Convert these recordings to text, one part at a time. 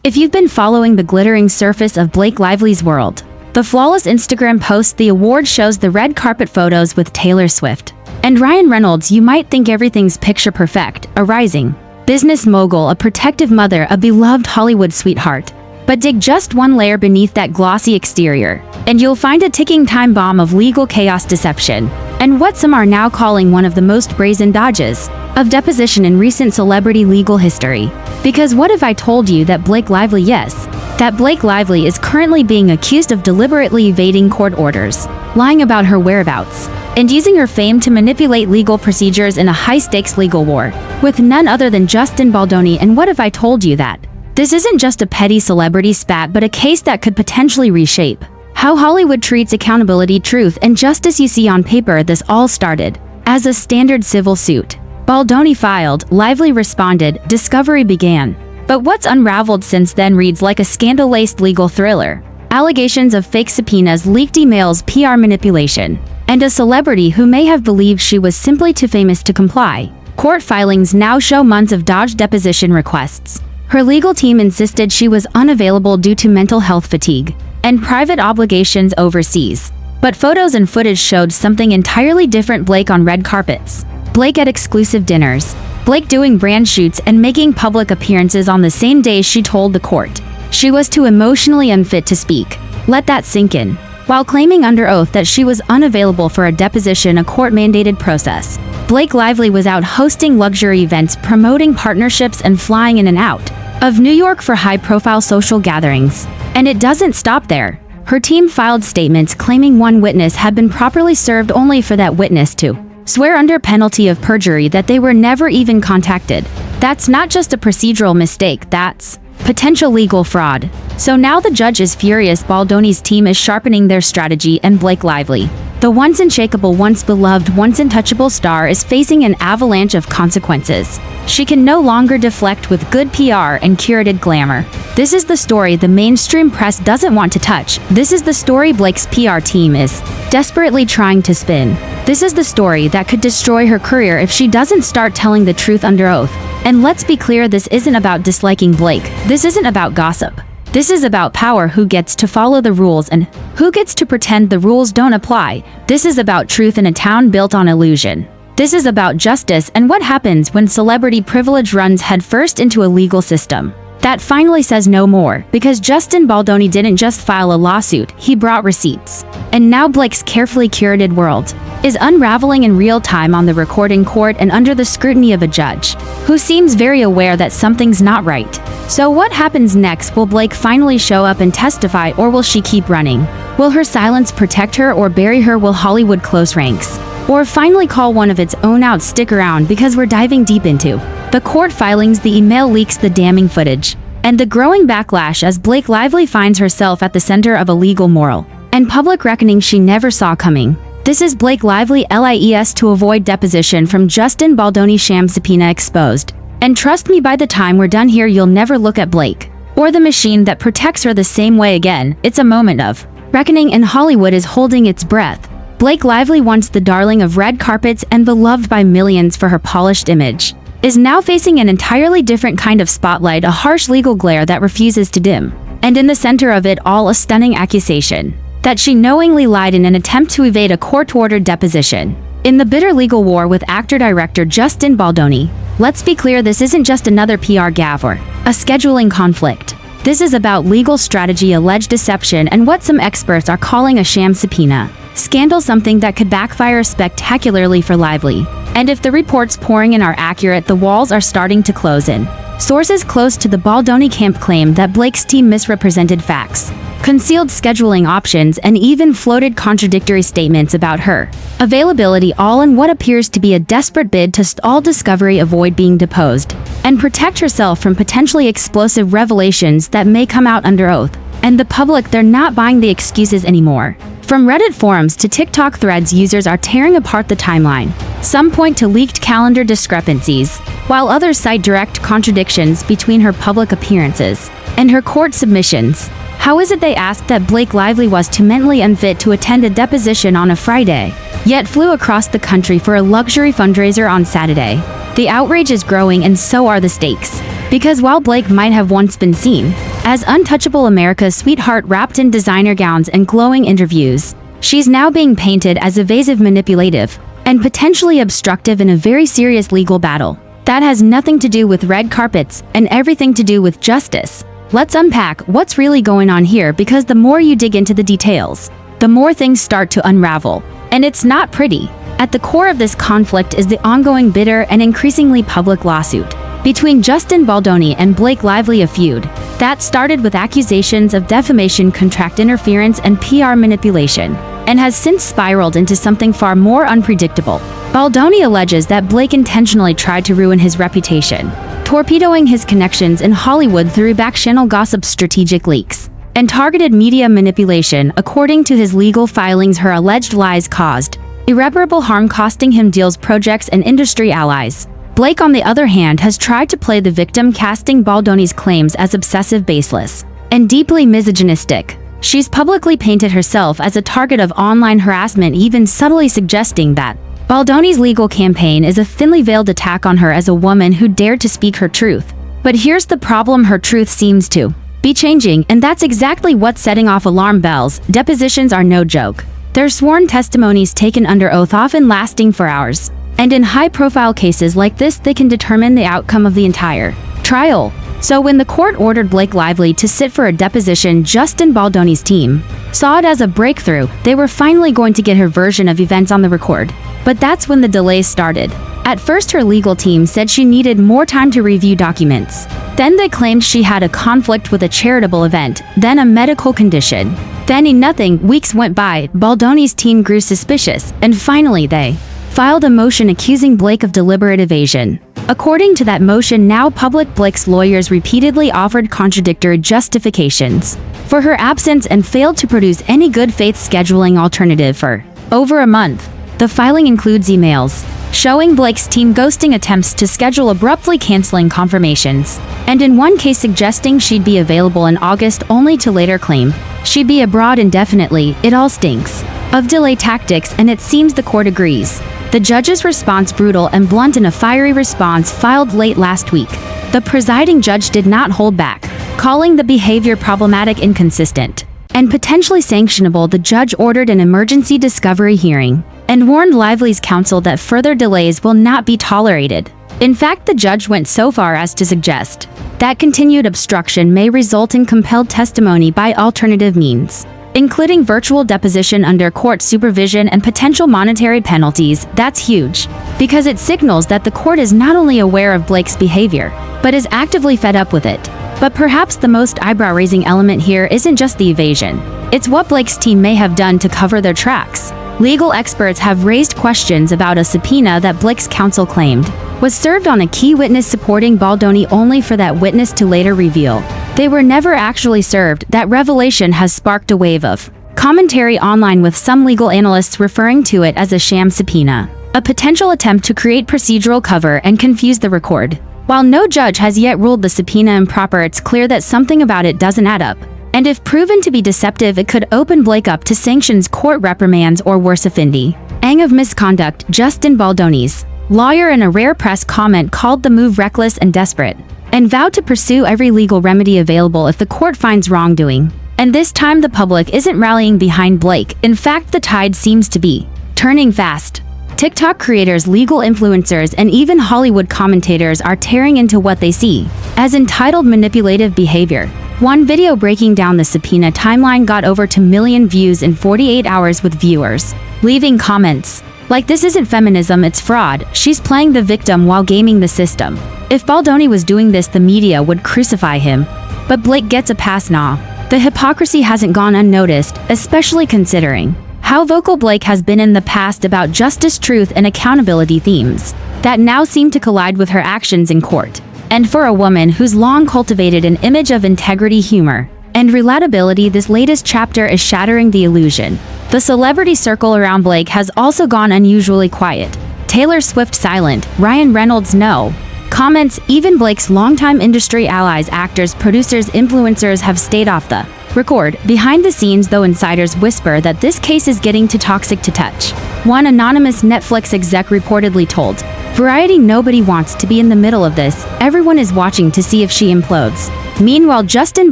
If you've been following the glittering surface of Blake Lively's world, the flawless Instagram post, the award shows, the red carpet photos with Taylor Swift and Ryan Reynolds, you might think everything's picture perfect, a rising business mogul, a protective mother, a beloved Hollywood sweetheart. But dig just one layer beneath that glossy exterior, and you'll find a ticking time bomb of legal chaos, deception, and what some are now calling one of the most brazen dodges of deposition in recent celebrity legal history. Because what if I told you that Blake Lively, yes, that Blake Lively is currently being accused of deliberately evading court orders, lying about her whereabouts, and using her fame to manipulate legal procedures in a high-stakes legal war with none other than Justin Baldoni? And what if I told you that this isn't just a petty celebrity spat, but a case that could potentially reshape how Hollywood treats accountability, truth, and justice? You see, on paper, this all started as a standard civil suit. Baldoni filed, Lively responded, discovery began. But what's unraveled since then reads like a scandal-laced legal thriller. Allegations of fake subpoenas, leaked emails, PR manipulation, and a celebrity who may have believed she was simply too famous to comply. Court filings now show months of dodged deposition requests. Her legal team insisted she was unavailable due to mental health fatigue and private obligations overseas. But photos and footage showed something entirely different. Blake on red carpets, Blake at exclusive dinners, Blake doing brand shoots and making public appearances on the same day she told the court she was too emotionally unfit to speak. Let that sink in. While claiming under oath that she was unavailable for a deposition, a court-mandated process, Blake Lively was out hosting luxury events, promoting partnerships, and flying in and out of New York for high-profile social gatherings. And it doesn't stop there. Her team filed statements claiming one witness had been properly served, only for that witness to swear under penalty of perjury that they were never even contacted. That's not just a procedural mistake, that's potential legal fraud. So now the judge is furious. Baldoni's team is sharpening their strategy, and Blake Lively, the once unshakable, once beloved, once untouchable star, is facing an avalanche of consequences. She can no longer deflect with good PR and curated glamour. This is the story the mainstream press doesn't want to touch. This is the story Blake's PR team is desperately trying to spin. This is the story that could destroy her career if she doesn't start telling the truth under oath. And let's be clear, this isn't about disliking Blake. This isn't about gossip. This is about power, who gets to follow the rules and who gets to pretend the rules don't apply. This is about truth in a town built on illusion. This is about justice and what happens when celebrity privilege runs headfirst into a legal system that finally says no more. Because Justin Baldoni didn't just file a lawsuit, he brought receipts. And now Blake's carefully curated world is unraveling in real time on the recording court and under the scrutiny of a judge who seems very aware that something's not right. So what happens next? Will Blake finally show up and testify, or will she keep running? Will her silence protect her or bury her? Will Hollywood close ranks or finally call one of its own out? Stick around, because we're diving deep into the court filings, the email leaks, the damning footage, and the growing backlash as Blake Lively finds herself at the center of a legal, moral, and public reckoning she never saw coming. This is Blake Lively, LIES to avoid deposition from Justin Baldoni, Sham Subpoena exposed. And trust me, by the time we're done here, you'll never look at Blake or the machine that protects her the same way again. It's a moment of reckoning, and Hollywood is holding its breath. Blake Lively, once the darling of red carpets and beloved by millions for her polished image, is now facing an entirely different kind of spotlight, a harsh legal glare that refuses to dim. And in the center of it all, a stunning accusation that she knowingly lied in an attempt to evade a court-ordered deposition. In the bitter legal war with actor-director Justin Baldoni, let's be clear, this isn't just another PR gaffe or a scheduling conflict. This is about legal strategy, alleged deception, and what some experts are calling a sham subpoena scandal, something that could backfire spectacularly for Lively. And if the reports pouring in are accurate, the walls are starting to close in. Sources close to the Baldoni camp claim that Blake's team misrepresented facts, concealed scheduling options, and even floated contradictory statements about her availability, all in what appears to be a desperate bid to stall discovery, avoid being deposed, and protect herself from potentially explosive revelations that may come out under oath. And the public, they're not buying the excuses anymore. From Reddit forums to TikTok threads, users are tearing apart the timeline. Some point to leaked calendar discrepancies, while others cite direct contradictions between her public appearances and her court submissions. How is it, they ask, that Blake Lively was too mentally unfit to attend a deposition on a Friday, yet flew across the country for a luxury fundraiser on Saturday? The outrage is growing, and so are the stakes. Because while Blake might have once been seen As untouchable America's sweetheart wrapped in designer gowns and glowing interviews, she's now being painted as evasive, manipulative, and potentially obstructive in a very serious legal battle. That has nothing to do with red carpets and everything to do with justice. Let's unpack what's really going on here, because the more you dig into the details, the more things start to unravel. And it's not pretty. At the core of this conflict is the ongoing, bitter, and increasingly public lawsuit between Justin Baldoni and Blake Lively, a feud that started with accusations of defamation, contract interference, and PR manipulation, and has since spiraled into something far more unpredictable. Baldoni alleges that Blake intentionally tried to ruin his reputation, torpedoing his connections in Hollywood through back-channel gossip, strategic leaks, and targeted media manipulation. According to his legal filings, her alleged lies caused irreparable harm, costing him deals, projects, and industry allies. Blake, on the other hand, has tried to play the victim, casting Baldoni's claims as obsessive, baseless, and deeply misogynistic. She's publicly painted herself as a target of online harassment, even subtly suggesting that Baldoni's legal campaign is a thinly veiled attack on her as a woman who dared to speak her truth. But here's the problem: her truth seems to be changing, and that's exactly what's setting off alarm bells. Depositions are no joke. They're sworn testimonies taken under oath, often lasting for hours. And in high-profile cases like this, they can determine the outcome of the entire trial. So when the court ordered Blake Lively to sit for a deposition, Justin Baldoni's team saw it as a breakthrough. They were finally going to get her version of events on the record. But that's when the delays started. At first, her legal team said she needed more time to review documents. Then they claimed she had a conflict with a charitable event, then a medical condition. Then nothing. Weeks went by, Baldoni's team grew suspicious, and finally they filed a motion accusing Blake of deliberate evasion. According to that motion, now public, Blake's lawyers repeatedly offered contradictory justifications for her absence and failed to produce any good faith scheduling alternative for over a month. The filing includes emails showing Blake's team ghosting attempts to schedule, abruptly canceling confirmations, and in one case suggesting she'd be available in August, only to later claim she'd be abroad indefinitely. It all stinks of delay tactics, and it seems the court agrees. The judge's response, brutal and blunt in a fiery response filed late last week. The presiding judge did not hold back, calling the behavior problematic, inconsistent, and potentially sanctionable. The judge ordered an emergency discovery hearing and warned Lively's counsel that further delays will not be tolerated. In fact, the judge went so far as to suggest that continued obstruction may result in compelled testimony by alternative means, including virtual deposition under court supervision and potential monetary penalties. That's huge, because it signals that the court is not only aware of Blake's behavior, but is actively fed up with it. But perhaps the most eyebrow-raising element here isn't just the evasion. It's what Blake's team may have done to cover their tracks. Legal experts have raised questions about a subpoena that Blake's counsel claimed was served on a key witness supporting Baldoni, only for that witness to later reveal they were never actually served. That revelation has sparked a wave of commentary online, with some legal analysts referring to it as a sham subpoena, a potential attempt to create procedural cover and confuse the record. While no judge has yet ruled the subpoena improper, it's clear that something about it doesn't add up. And if proven to be deceptive, it could open Blake up to sanctions, court reprimands, or worse, offending of misconduct. Justin Baldoni's lawyer, in a rare press comment, called the move reckless and desperate, and vowed to pursue every legal remedy available if the court finds wrongdoing. And this time the public isn't rallying behind Blake. In fact, the tide seems to be turning fast. TikTok creators, legal influencers, and even Hollywood commentators are tearing into what they see as entitled manipulative behavior. One video breaking down the subpoena timeline got over 2 million views in 48 hours, with viewers leaving comments like, "This isn't feminism, it's fraud. She's playing the victim while gaming the system. If Baldoni was doing this, the media would crucify him. But Blake gets a pass now." The hypocrisy hasn't gone unnoticed, especially considering how vocal Blake has been in the past about justice, truth, and accountability, themes that now seem to collide with her actions in court. And for a woman who's long cultivated an image of integrity, humor, and relatability, this latest chapter is shattering the illusion. The celebrity circle around Blake has also gone unusually quiet. Taylor Swift silent, Ryan Reynolds no comments. Even Blake's longtime industry allies, actors, producers, influencers have stayed off the record. Behind the scenes, though, insiders whisper that this case is getting too toxic to touch. One anonymous Netflix exec reportedly told Variety, "Nobody wants to be in the middle of this. Everyone is watching to see if she implodes." Meanwhile, Justin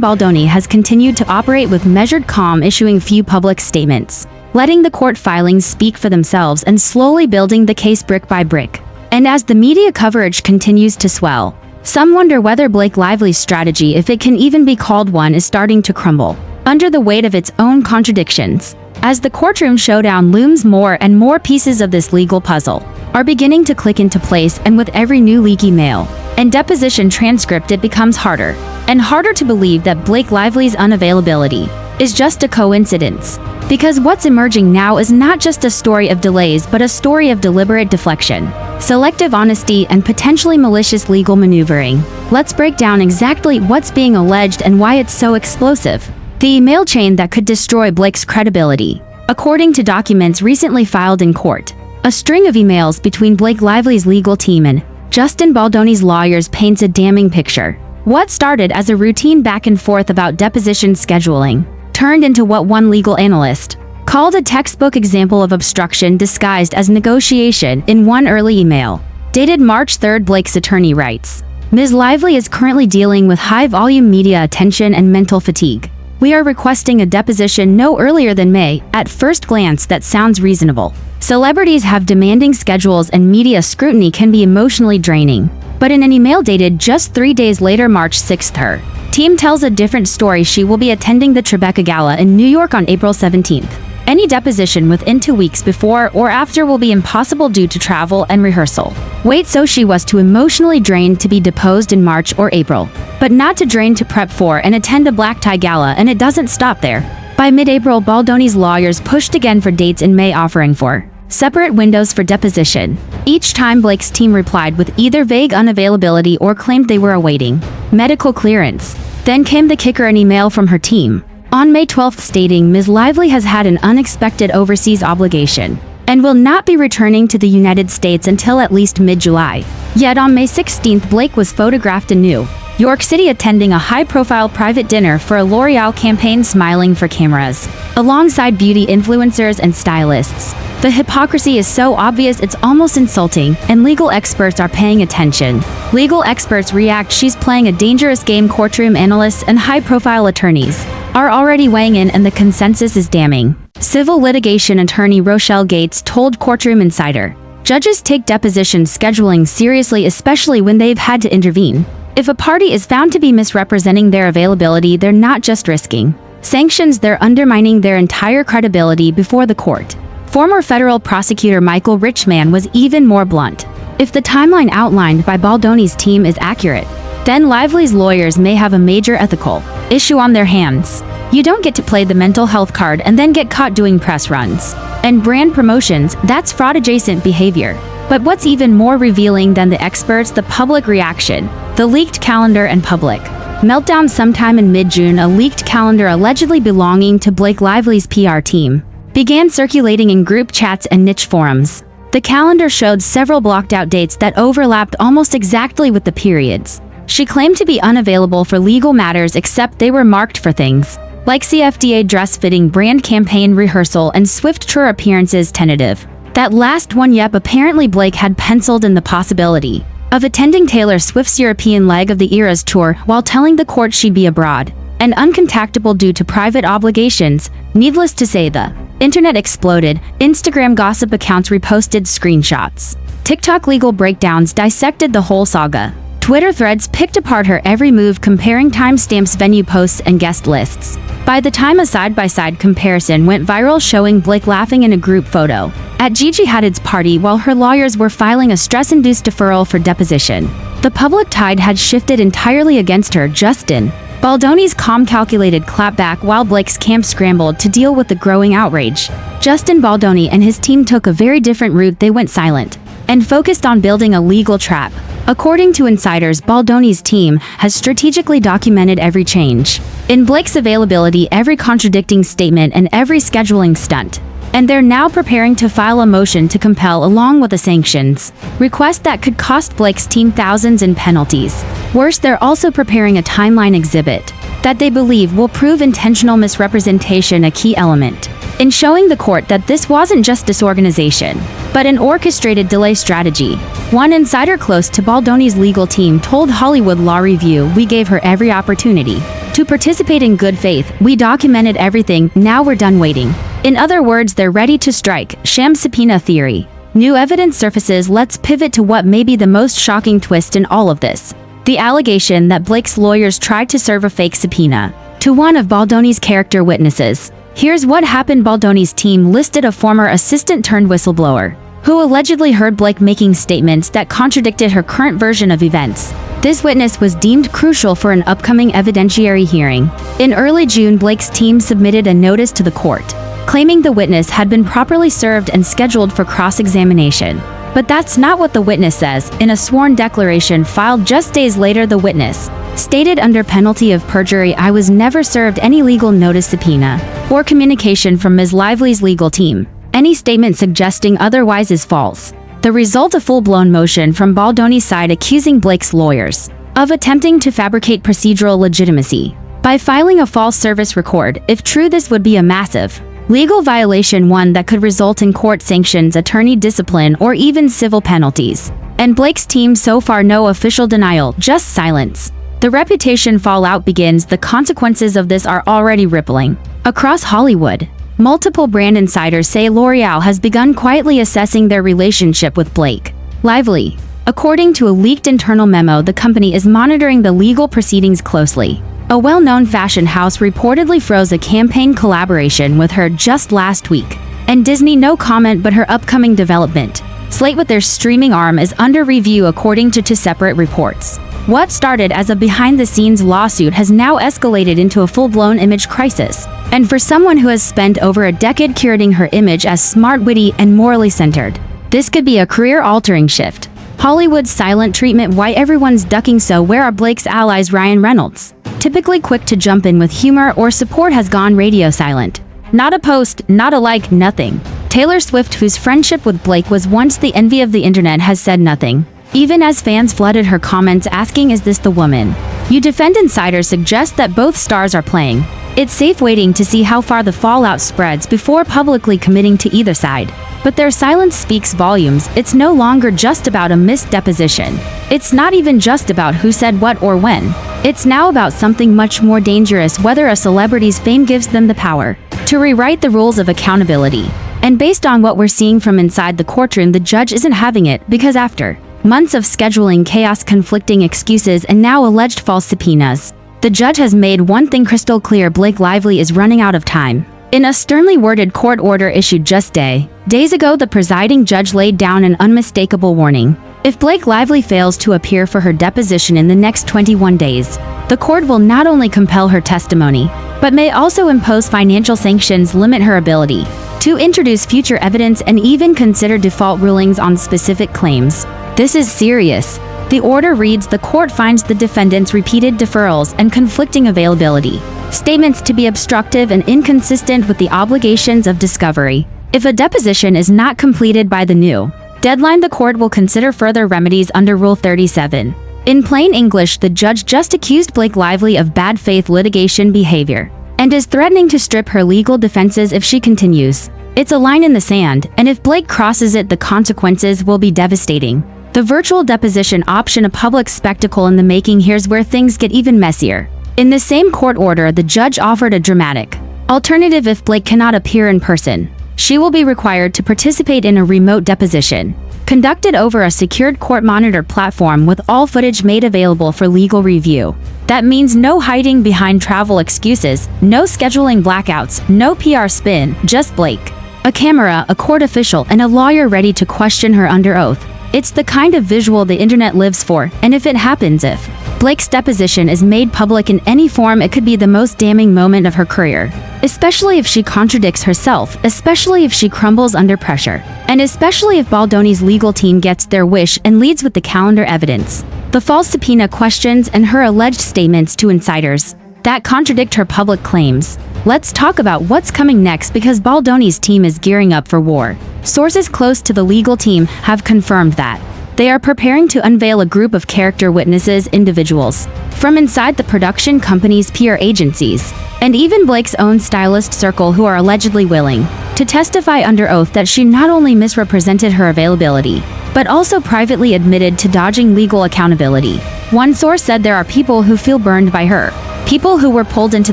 Baldoni has continued to operate with measured calm, issuing few public statements, letting the court filings speak for themselves and slowly building the case brick by brick. And as the media coverage continues to swell, some wonder whether Blake Lively's strategy, if it can even be called one, is starting to crumble under the weight of its own contradictions. As the courtroom showdown looms, more and more pieces of this legal puzzle are beginning to click into place, and with every new leaky mail and deposition transcript, it becomes harder and harder to believe that Blake Lively's unavailability is just a coincidence. Because what's emerging now is not just a story of delays, but a story of deliberate deflection, selective honesty, and potentially malicious legal maneuvering. Let's break down exactly what's being alleged and why it's so explosive. The email chain that could destroy Blake's credibility. According to documents recently filed in court, a string of emails between Blake Lively's legal team and Justin Baldoni's lawyers paints a damning picture. What started as a routine back and forth about deposition scheduling turned into what one legal analyst called a textbook example of obstruction disguised as negotiation. In one early email, dated March 3rd, Blake's attorney writes, "Ms. Lively is currently dealing with high-volume media attention and mental fatigue. We are requesting a deposition no earlier than May." At first glance, that sounds reasonable. Celebrities have demanding schedules and media scrutiny can be emotionally draining. But in an email dated just 3 days later, March 6th, her team tells a different story. She will be attending the Tribeca Gala in New York on April 17th. Any deposition within 2 weeks before or after will be impossible due to travel and rehearsal. Wait, so she was too emotionally drained to be deposed in March or April, but not too drained to prep for and attend a black tie gala, and it doesn't stop there. By mid-April, Baldoni's lawyers pushed again for dates in May, offering for separate windows for deposition. Each time, Blake's team replied with either vague unavailability or claimed they were awaiting medical clearance. Then came the kicker, an email from her team on May 12th stating Ms. Lively has had an unexpected overseas obligation and will not be returning to the United States until at least mid-July. Yet on May 16th, Blake was photographed in New York City attending a high-profile private dinner for a L'Oreal campaign, smiling for cameras, alongside beauty influencers and stylists. The hypocrisy is so obvious it's almost insulting, and legal experts are paying attention. Legal experts react, she's playing a dangerous game. Courtroom analysts and high-profile attorneys are already weighing in, and the consensus is damning. Civil litigation attorney Rochelle Gates told Courtroom Insider, "Judges take deposition scheduling seriously, especially when they've had to intervene. If a party is found to be misrepresenting their availability, they're not just risking sanctions, they're undermining their entire credibility before the court." Former federal prosecutor Michael Richman was even more blunt. If the timeline outlined by Baldoni's team is accurate, then Lively's lawyers may have a major ethical issue on their hands. You don't get to play the mental health card and then get caught doing press runs and brand promotions. That's fraud-adjacent behavior. But what's even more revealing than the experts, the public reaction. The leaked calendar and public meltdown. Sometime in mid-June, a leaked calendar allegedly belonging to Blake Lively's PR team began circulating in group chats and niche forums. The calendar showed several blocked-out dates that overlapped almost exactly with the periods she claimed to be unavailable for legal matters, except they were marked for things like CFDA dress fitting, brand campaign rehearsal, and Swift tour appearances tentative. That last one, yep, apparently Blake had penciled in the possibility of attending Taylor Swift's European leg of the Eras tour while telling the court she'd be abroad and uncontactable due to private obligations. Needless to say, the internet exploded. Instagram gossip accounts reposted screenshots. TikTok legal breakdowns dissected the whole saga. Twitter threads picked apart her every move, comparing timestamps, venue posts, and guest lists. By the time a side-by-side comparison went viral showing Blake laughing in a group photo at Gigi Hadid's party while her lawyers were filing a stress-induced deferral for deposition, the public tide had shifted entirely against her. Justin Baldoni's calm, calculated clapback while Blake's camp scrambled to deal with the growing outrage. Justin Baldoni and his team took a very different route. They went silent and focused on building a legal trap. According to insiders, Baldoni's team has strategically documented every change in Blake's availability, every contradicting statement, and every scheduling stunt. And they're now preparing to file a motion to compel along with a sanctions request that could cost Blake's team thousands in penalties. Worse, they're also preparing a timeline exhibit that they believe will prove intentional misrepresentation, a key element in showing the court that this wasn't just disorganization, but an orchestrated delay strategy. One insider close to Baldoni's legal team told Hollywood Law Review, "We gave her every opportunity to participate in good faith. We documented everything, now we're done waiting." In other words, they're ready to strike. Sham Subpoena theory. New evidence surfaces. Let's pivot to what may be the most shocking twist in all of this. The allegation that Blake's lawyers tried to serve a fake subpoena to one of Baldoni's character witnesses. Here's what happened. Baldoni's team listed a former assistant-turned-whistleblower who allegedly heard Blake making statements that contradicted her current version of events. This witness was deemed crucial for an upcoming evidentiary hearing. In early June, Blake's team submitted a notice to the court, claiming the witness had been properly served and scheduled for cross-examination. But that's not what the witness says. In a sworn declaration filed just days later, the witness stated under penalty of perjury, "I was never served any legal notice, subpoena, or communication from Ms. Lively's legal team. Any statement suggesting otherwise is false." The result, a full-blown motion from Baldoni's side accusing Blake's lawyers of attempting to fabricate procedural legitimacy by filing a false service record. If true, this would be a massive legal violation, one that could result in court sanctions, attorney discipline, or even civil penalties. And Blake's team so far, no official denial, just silence. The reputation fallout begins. The consequences of this are already rippling across Hollywood. Multiple brand insiders say L'Oreal has begun quietly assessing their relationship with Blake Lively. According to a leaked internal memo, the company is monitoring the legal proceedings closely. A well-known fashion house reportedly froze a campaign collaboration with her just last week. And Disney, no comment, but her upcoming development slate with their streaming arm is under review, according to two separate reports. What started as a behind-the-scenes lawsuit has now escalated into a full-blown image crisis. And for someone who has spent over a decade curating her image as smart, witty, and morally centered, this could be a career-altering shift. Hollywood's silent treatment. Why everyone's ducking? So where are Blake's allies? Ryan Reynolds, typically quick to jump in with humor or support, has gone radio silent. Not a post, not a like, nothing. Taylor Swift, whose friendship with Blake was once the envy of the internet, has said nothing, even as fans flooded her comments asking, "Is this the woman you defend?" Insiders suggest that both stars are playing it's safe, waiting to see how far the fallout spreads before publicly committing to either side. But their silence speaks volumes. It's no longer just about a missed deposition. It's not even just about who said what or when. It's now about something much more dangerous: whether a celebrity's fame gives them the power to rewrite the rules of accountability. And based on what we're seeing from inside the courtroom, the judge isn't having it, because after months of scheduling chaos, conflicting excuses, and now alleged false subpoenas, the judge has made one thing crystal clear: Blake Lively is running out of time. In a sternly worded court order issued just days ago, the presiding judge laid down an unmistakable warning. If Blake Lively fails to appear for her deposition in the next 21 days, the court will not only compel her testimony, but may also impose financial sanctions, limit her ability to introduce future evidence, and even consider default rulings on specific claims. This is serious. The order reads, the court finds the defendant's repeated deferrals and conflicting availability statements to be obstructive and inconsistent with the obligations of discovery. If a deposition is not completed by the new deadline, the court will consider further remedies under Rule 37. In plain English, the judge just accused Blake Lively of bad faith litigation behavior and is threatening to strip her legal defenses if she continues. It's a line in the sand, and if Blake crosses it, the consequences will be devastating. The virtual deposition option, a public spectacle in the making. Here's where things get even messier. In the same court order, the judge offered a dramatic alternative. If Blake cannot appear in person, she will be required to participate in a remote deposition, conducted over a secured court-monitored platform with all footage made available for legal review. That means no hiding behind travel excuses, no scheduling blackouts, no PR spin, just Blake, a camera, a court official, and a lawyer ready to question her under oath. It's the kind of visual the internet lives for, and if it happens, if Blake's deposition is made public in any form, it could be the most damning moment of her career. Especially if she contradicts herself, especially if she crumbles under pressure, and especially if Baldoni's legal team gets their wish and leads with the calendar evidence, the false subpoena questions, and her alleged statements to insiders that contradict her public claims. Let's talk about what's coming next, because Baldoni's team is gearing up for war. Sources close to the legal team have confirmed that they are preparing to unveil a group of character witnesses, individuals from inside the production company's PR agencies, and even Blake's own stylist circle, who are allegedly willing to testify under oath that she not only misrepresented her availability, but also privately admitted to dodging legal accountability. One source said there are people who feel burned by her, people who were pulled into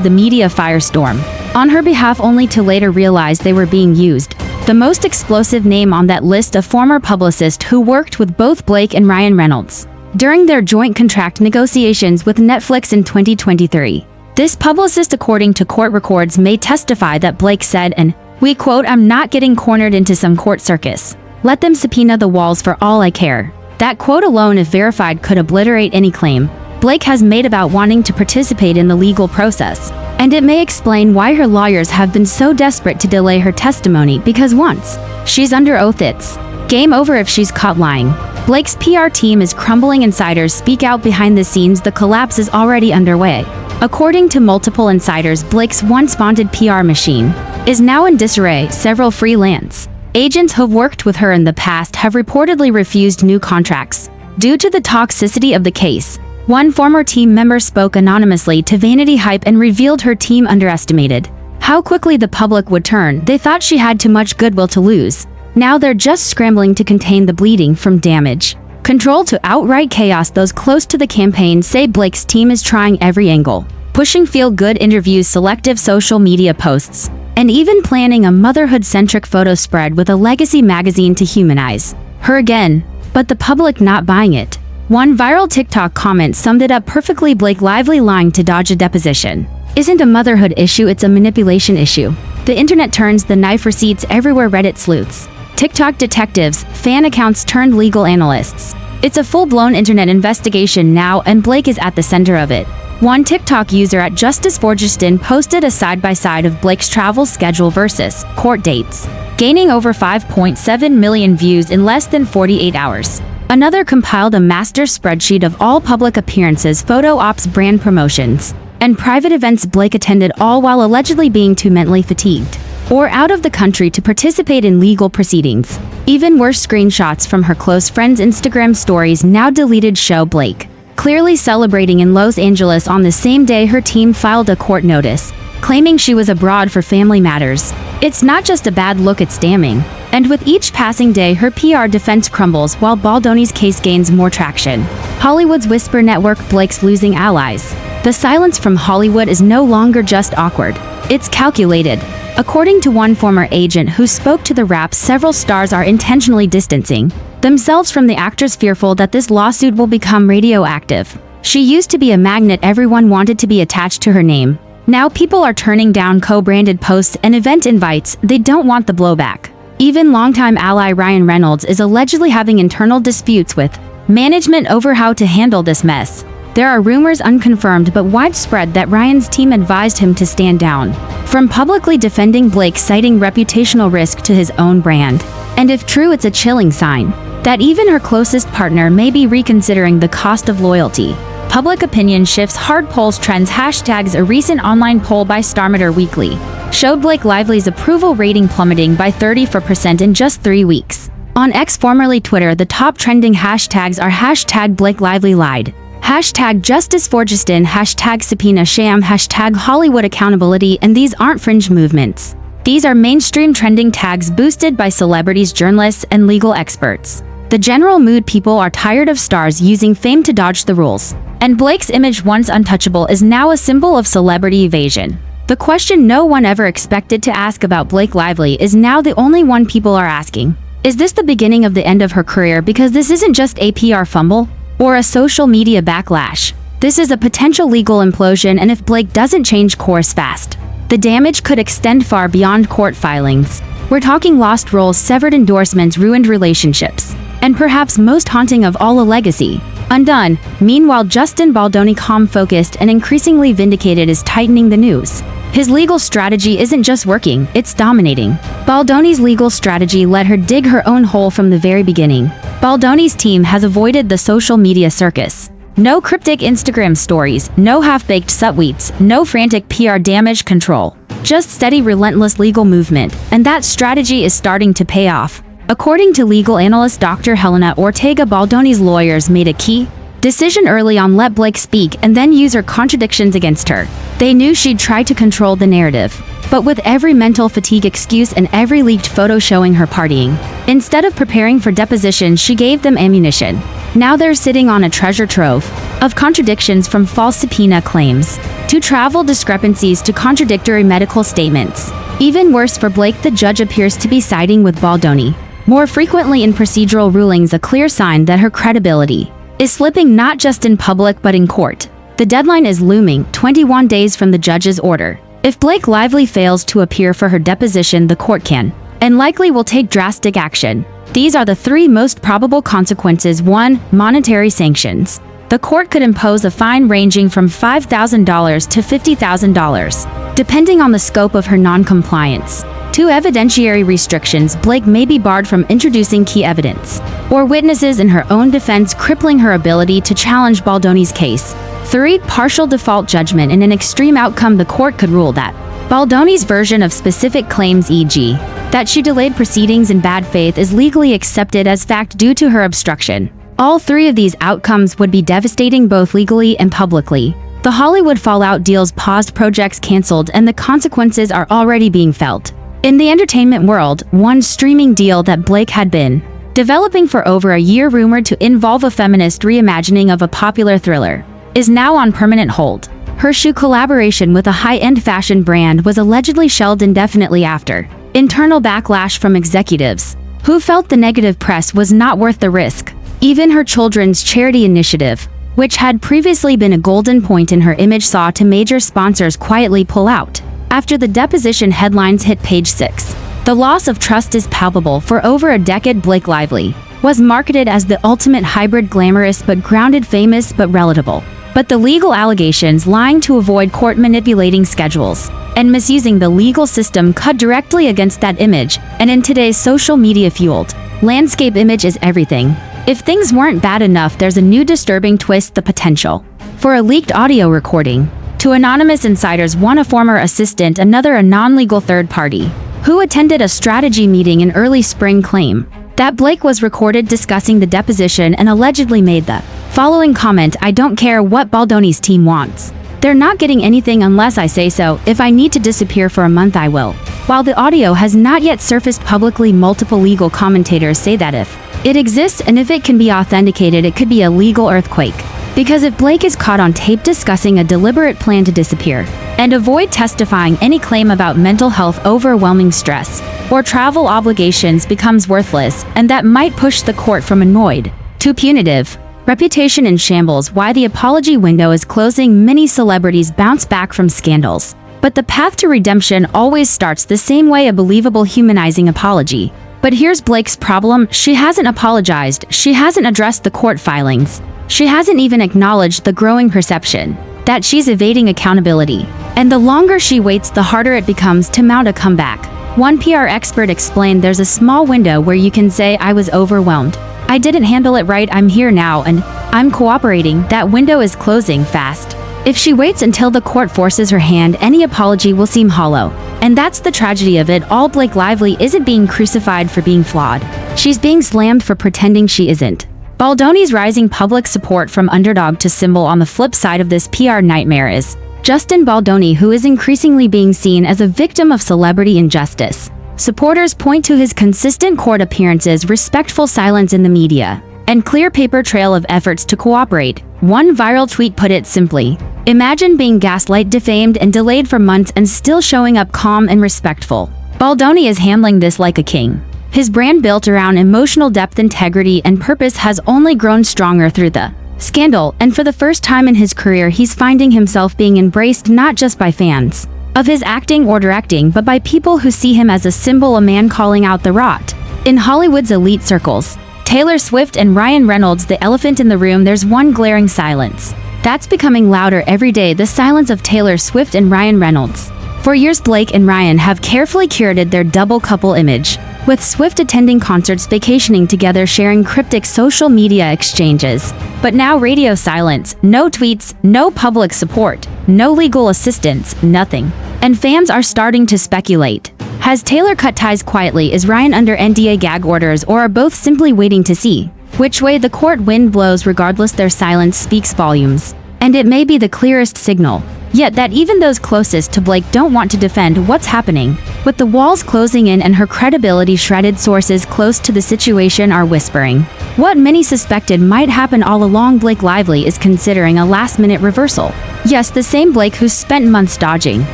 the media firestorm on her behalf only to later realize they were being used. The most explosive name on that list, a former publicist who worked with both Blake and Ryan Reynolds during their joint contract negotiations with Netflix in 2023. This publicist, according to court records, may testify that Blake said, and we quote, "I'm not getting cornered into some court circus. Let them subpoena the walls for all I care." That quote alone, if verified, could obliterate any claim Blake has made about wanting to participate in the legal process. And it may explain why her lawyers have been so desperate to delay her testimony, because once she's under oath, it's game over if she's caught lying. Blake's PR team is crumbling. Insiders speak out behind the scenes. The collapse is already underway. According to multiple insiders, Blake's once vaunted PR machine is now in disarray. Several freelance agents who've worked with her in the past have reportedly refused new contracts due to the toxicity of the case. One former team member spoke anonymously to Vanity Hype and revealed her team underestimated how quickly the public would turn. They thought she had too much goodwill to lose. Now they're just scrambling to contain the bleeding from damage control to outright chaos. Those close to the campaign say Blake's team is trying every angle, pushing feel-good interviews, selective social media posts, and even planning a motherhood-centric photo spread with a legacy magazine to humanize her again, but the public not buying it. One viral TikTok comment summed it up perfectly: Blake Lively lying to dodge a deposition isn't a motherhood issue, it's a manipulation issue. The internet turns, the knife receipts everywhere, Reddit sleuths, TikTok detectives, fan accounts turned legal analysts. It's a full-blown internet investigation now, and Blake is at the center of it. One TikTok user at @Justin posted a side-by-side of Blake's travel schedule versus court dates, gaining over 5.7 million views in less than 48 hours. Another compiled a master spreadsheet of all public appearances, photo ops, brand promotions, and private events Blake attended, all while allegedly being too mentally fatigued or out of the country to participate in legal proceedings. Even worse, screenshots from her close friends' Instagram stories, now deleted, show Blake clearly celebrating in Los Angeles on the same day her team filed a court notice, claiming she was abroad for family matters. It's not just a bad look, it's damning. And with each passing day, her PR defense crumbles while Baldoni's case gains more traction. Hollywood's Whisper Network, Blake's losing allies. The silence from Hollywood is no longer just awkward, it's calculated. According to one former agent who spoke to the Wrap, several stars are intentionally distancing themselves from the actress, fearful that this lawsuit will become radioactive. She used to be a magnet, everyone wanted to be attached to her name. Now people are turning down co-branded posts and event invites, they don't want the blowback. Even longtime ally Ryan Reynolds is allegedly having internal disputes with management over how to handle this mess. There are rumors, unconfirmed but widespread, that Ryan's team advised him to stand down from publicly defending Blake, citing reputational risk to his own brand. And if true, it's a chilling sign that even her closest partner may be reconsidering the cost of loyalty. Public opinion shifts, hard polls, trends, hashtags. A recent online poll by Starmeter Weekly showed Blake Lively's approval rating plummeting by 34% in just 3 weeks. On X, formerly Twitter, the top trending hashtags are hashtag Blake Lively lied, hashtag Justice for Justin, hashtag Subpoena Sham, hashtag Hollywood accountability, and these aren't fringe movements. These are mainstream trending tags boosted by celebrities, journalists, and legal experts. The general mood: people are tired of stars using fame to dodge the rules. And Blake's image, once untouchable, is now a symbol of celebrity evasion. The question no one ever expected to ask about Blake Lively is now the only one people are asking. Is this the beginning of the end of her career? Because this isn't just a PR fumble or a social media backlash. This is a potential legal implosion, and if Blake doesn't change course fast, the damage could extend far beyond court filings. We're talking lost roles, severed endorsements, ruined relationships, and perhaps most haunting of all, a legacy undone. Meanwhile, Justin Baldoni, calm, focused, and increasingly vindicated, is tightening the noose. His legal strategy isn't just working, it's dominating. Baldoni's legal strategy let her dig her own hole from the very beginning. Baldoni's team has avoided the social media circus. No cryptic Instagram stories, no half-baked subtweets, no frantic PR damage control. Just steady, relentless legal movement, and that strategy is starting to pay off. According to legal analyst Dr. Helena Ortega, Baldoni's lawyers made a key decision early on: let Blake speak and then use her contradictions against her. They knew she'd try to control the narrative. but with every mental fatigue excuse and every leaked photo showing her partying. Instead of preparing for deposition, she gave them ammunition. Now they're sitting on a treasure trove of contradictions, from false subpoena claims to travel discrepancies to contradictory medical statements. Even worse for Blake, the judge appears to be siding with Baldoni more frequently in procedural rulings, a clear sign that her credibility is slipping not just in public but in court. The deadline is looming, 21 days from the judge's order. If Blake Lively fails to appear for her deposition, the court can, and likely will, take drastic action. These are the three most probable consequences. 1. Monetary sanctions. The court could impose a fine ranging from $5,000 to $50,000, depending on the scope of her non-compliance. 2. Evidentiary restrictions. Blake may be barred from introducing key evidence or witnesses in her own defense, crippling her ability to challenge Baldoni's case. 3. Partial default judgment. In an extreme outcome, the court could rule that Baldoni's version of specific claims, e.g., that she delayed proceedings in bad faith, is legally accepted as fact due to her obstruction. All three of these outcomes would be devastating, both legally and publicly. The Hollywood fallout: deals paused, projects canceled, and the consequences are already being felt. In the entertainment world, one streaming deal that Blake had been developing for over a year, rumored to involve a feminist reimagining of a popular thriller, is now on permanent hold. Her shoe collaboration with a high-end fashion brand was allegedly shelved indefinitely after internal backlash from executives who felt the negative press was not worth the risk. Even her children's charity initiative, which had previously been a golden point in her image, saw two major sponsors quietly pull out after the deposition headlines hit page 6. The loss of trust is palpable. For over a decade, Blake Lively was marketed as the ultimate hybrid, glamorous but grounded, famous but relatable. But the legal allegations, lying to avoid court, manipulating schedules, and misusing the legal system cut directly against that image. And in today's social media-fueled landscape, image is everything. If things weren't bad enough, there's a new disturbing twist: the potential for a leaked audio recording. Two anonymous insiders, one a former assistant, another a non-legal third party, who attended a strategy meeting in early spring, claim that Blake was recorded discussing the deposition and allegedly made the following comment: "I don't care what Baldoni's team wants. They're not getting anything unless I say so. If I need to disappear for a month, I will." While the audio has not yet surfaced publicly, multiple legal commentators say that if it exists and if it can be authenticated, it could be a legal earthquake. Because if Blake is caught on tape discussing a deliberate plan to disappear and avoid testifying, any claim about mental health, overwhelming stress, or travel obligations becomes worthless, and that might push the court from annoyed to punitive. Reputation in shambles. Why the apology window is closing. Many celebrities bounce back from scandals, but the path to redemption always starts the same way: a believable, humanizing apology. But here's Blake's problem: she hasn't apologized, she hasn't addressed the court filings, she hasn't even acknowledged the growing perception that she's evading accountability. And the longer she waits, the harder it becomes to mount a comeback. One PR expert explained, "There's a small window where you can say, 'I was overwhelmed. I didn't handle it right. I'm here now and I'm cooperating.' That window is closing fast. If she waits until the court forces her hand, any apology will seem hollow. And that's the tragedy of it all. Blake Lively isn't being crucified for being flawed. She's being slammed for pretending she isn't." Baldoni's rising public support from underdog to symbol. On the flip side of this PR nightmare is Justin Baldoni, who is increasingly being seen as a victim of celebrity injustice. Supporters point to his consistent court appearances, respectful silence in the media, and clear paper trail of efforts to cooperate. One viral tweet put it simply: "Imagine being gaslight, defamed, and delayed for months and still showing up calm and respectful." Baldoni is handling this like a king. His brand, built around emotional depth, integrity, and purpose, has only grown stronger through the scandal, and for the first time in his career, he's finding himself being embraced not just by fans of his acting or directing, but by people who see him as a symbol, a man calling out the rot. In Hollywood's elite circles, Taylor Swift and Ryan Reynolds, the elephant in the room, there's one glaring silence that's becoming louder every day: the silence of Taylor Swift and Ryan Reynolds. For years, Blake and Ryan have carefully curated their double couple image, with Swift attending concerts, vacationing together, sharing cryptic social media exchanges. But now, radio silence: no tweets, no public support, no legal assistance, nothing. And fans are starting to speculate. Has Taylor cut ties quietly? Is Ryan under NDA gag orders? Or are both simply waiting to see which way the court wind blows? Regardless, their silence speaks volumes. And it may be the clearest signal Yet that even those closest to Blake don't want to defend what's happening. With the walls closing in and her credibility shredded, sources close to the situation are whispering what many suspected might happen all along. Blake Lively is considering a last-minute reversal. Yes, the same Blake who spent months dodging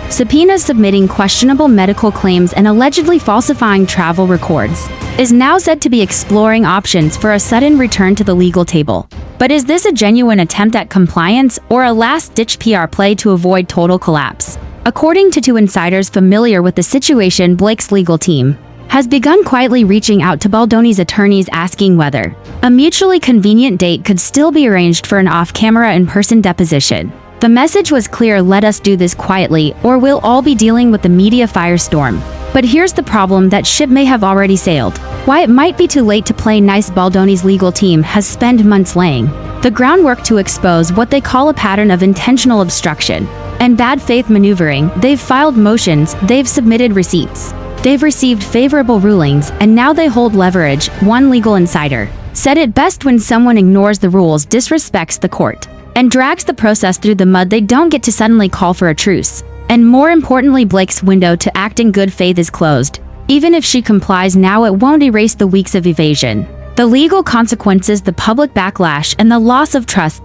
subpoenas, submitting questionable medical claims, and allegedly falsifying travel records, is now said to be exploring options for a sudden return to the legal table. But is this a genuine attempt at compliance or a last-ditch PR play to avoid total collapse? According to two insiders familiar with the situation, Blake's legal team has begun quietly reaching out to Baldoni's attorneys, asking whether a mutually convenient date could still be arranged for an off-camera in-person deposition. The message was clear: let us do this quietly, or we'll all be dealing with the media firestorm. But here's the problem: that ship may have already sailed. Why it might be too late to play nice, Baldoni's legal team has spent months laying the groundwork to expose what they call a pattern of intentional obstruction and bad faith maneuvering. They've filed motions, they've submitted receipts, they've received favorable rulings, and now they hold leverage. One legal insider said it best: when someone ignores the rules, disrespects the court, and drags the process through the mud, they don't get to suddenly call for a truce. And more importantly, Blake's window to act in good faith is closed. Even if she complies now, it won't erase the weeks of evasion, the legal consequences, the public backlash, and the loss of trust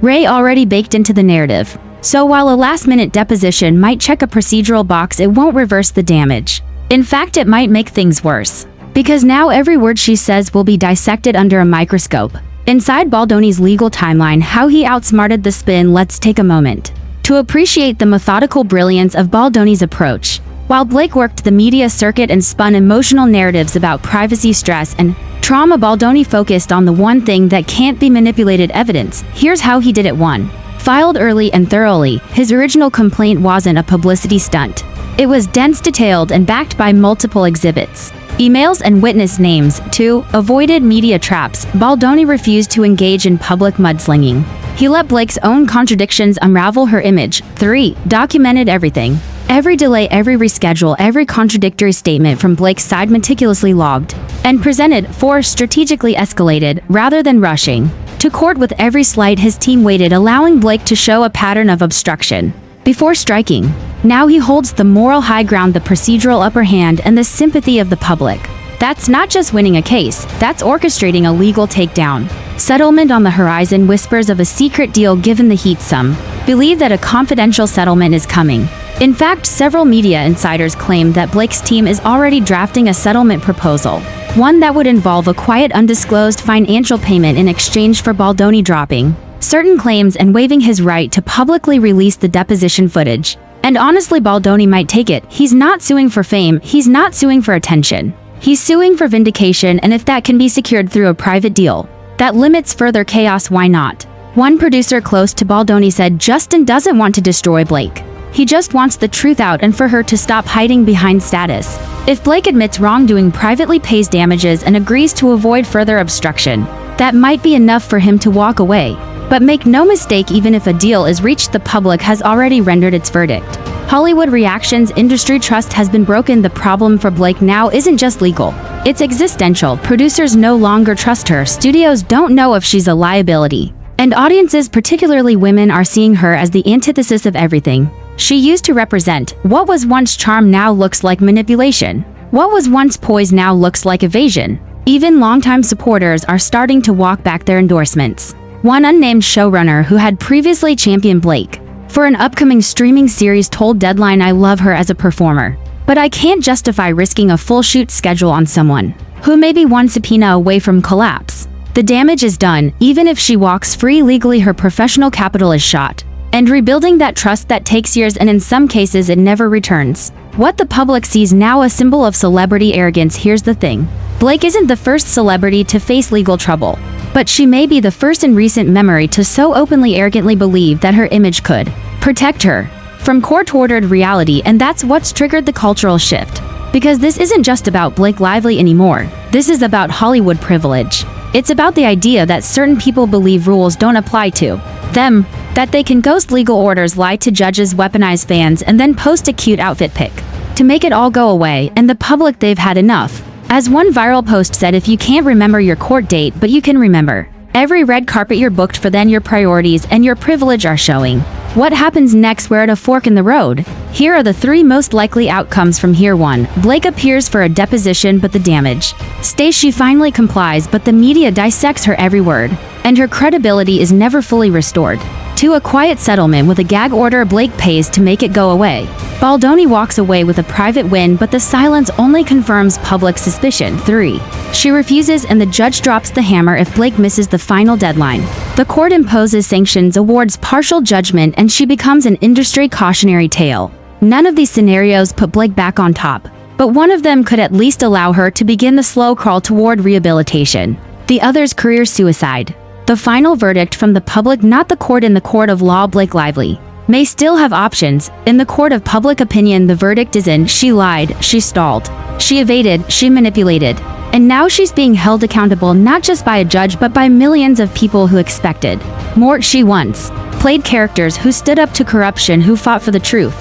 Ray already baked into the narrative. So while a last-minute deposition might check a procedural box, it won't reverse the damage. In fact, it might make things worse, because now every word she says will be dissected under a microscope. Inside Baldoni's legal timeline, how he outsmarted the spin. Let's take a moment to appreciate the methodical brilliance of Baldoni's approach. While Blake worked the media circuit and spun emotional narratives about privacy, stress, and trauma, Baldoni focused on the one thing that can't be manipulated: evidence. Here's how he did it. 1. Filed early and thoroughly. His original complaint wasn't a publicity stunt. It was dense, detailed, and backed by multiple exhibits, emails, and witness names. 2. Avoided media traps. Baldoni refused to engage in public mudslinging. He let Blake's own contradictions unravel her image. 3. Documented everything. Every delay, every reschedule, every contradictory statement from Blake's side meticulously logged and presented. 4. Strategically escalated, rather than rushing to court with every slight. His team waited, allowing Blake to show a pattern of obstruction before striking. Now he holds the moral high ground, the procedural upper hand, and the sympathy of the public. That's not just winning a case, that's orchestrating a legal takedown. Settlement on the horizon. Whispers of a secret deal given the heat. Some believe that a confidential settlement is coming. In fact, several media insiders claim that Blake's team is already drafting a settlement proposal, one that would involve a quiet, undisclosed financial payment in exchange for Baldoni dropping certain claims and waiving his right to publicly release the deposition footage. And honestly, Baldoni might take it. He's not suing for fame, he's not suing for attention. He's suing for vindication, and if that can be secured through a private deal that limits further chaos, why not? One producer close to Baldoni said Justin doesn't want to destroy Blake. He just wants the truth out and for her to stop hiding behind status. If Blake admits wrongdoing, privately pays damages, and agrees to avoid further obstruction, that might be enough for him to walk away. But make no mistake, even if a deal is reached, the public has already rendered its verdict. Hollywood reactions, industry trust has been broken. The problem for Blake now isn't just legal, it's existential. Producers no longer trust her, studios don't know if she's a liability, and audiences, particularly women, are seeing her as the antithesis of everything she used to represent. What was once charm now looks like manipulation. What was once poise now looks like evasion. Even longtime supporters are starting to walk back their endorsements. One unnamed showrunner who had previously championed Blake for an upcoming streaming series told Deadline, "I love her as a performer, but I can't justify risking a full shoot schedule on someone who may be one subpoena away from collapse. The damage is done. Even if she walks free legally, her professional capital is shot. And rebuilding that trust, that takes years, and in some cases it never returns." What the public sees now, a symbol of celebrity arrogance. Here's the thing: Blake isn't the first celebrity to face legal trouble, but she may be the first in recent memory to so openly, arrogantly believe that her image could protect her from court-ordered reality. And that's what's triggered the cultural shift. Because this isn't just about Blake Lively anymore. This is about Hollywood privilege. It's about the idea that certain people believe rules don't apply to them, that they can ghost legal orders, lie to judges, weaponize fans, and then post a cute outfit pic to make it all go away. And the public, they've had enough. As one viral post said, if you can't remember your court date, but you can remember every red carpet you're booked for, then your priorities and your privilege are showing. What happens next? We're at a fork in the road. Here are the 3 most likely outcomes from here. 1. Blake appears for a deposition, but the damage stays. She finally complies, but the media dissects her every word, and her credibility is never fully restored. 2. A quiet settlement with a gag order. Blake pays to make it go away. Baldoni walks away with a private win, but the silence only confirms public suspicion. 3. She refuses, and the judge drops the hammer if Blake misses the final deadline. The court imposes sanctions, awards partial judgment, and she becomes an industry cautionary tale. None of these scenarios put Blake back on top, but one of them could at least allow her to begin the slow crawl toward rehabilitation. The other's career suicide. The final verdict from the public, not the court. In the court of law, Blake Lively may still have options. In the court of public opinion, the verdict is in. She lied, she stalled, she evaded, she manipulated. And now she's being held accountable, not just by a judge but by millions of people who expected more. She once played characters who stood up to corruption, who fought for the truth,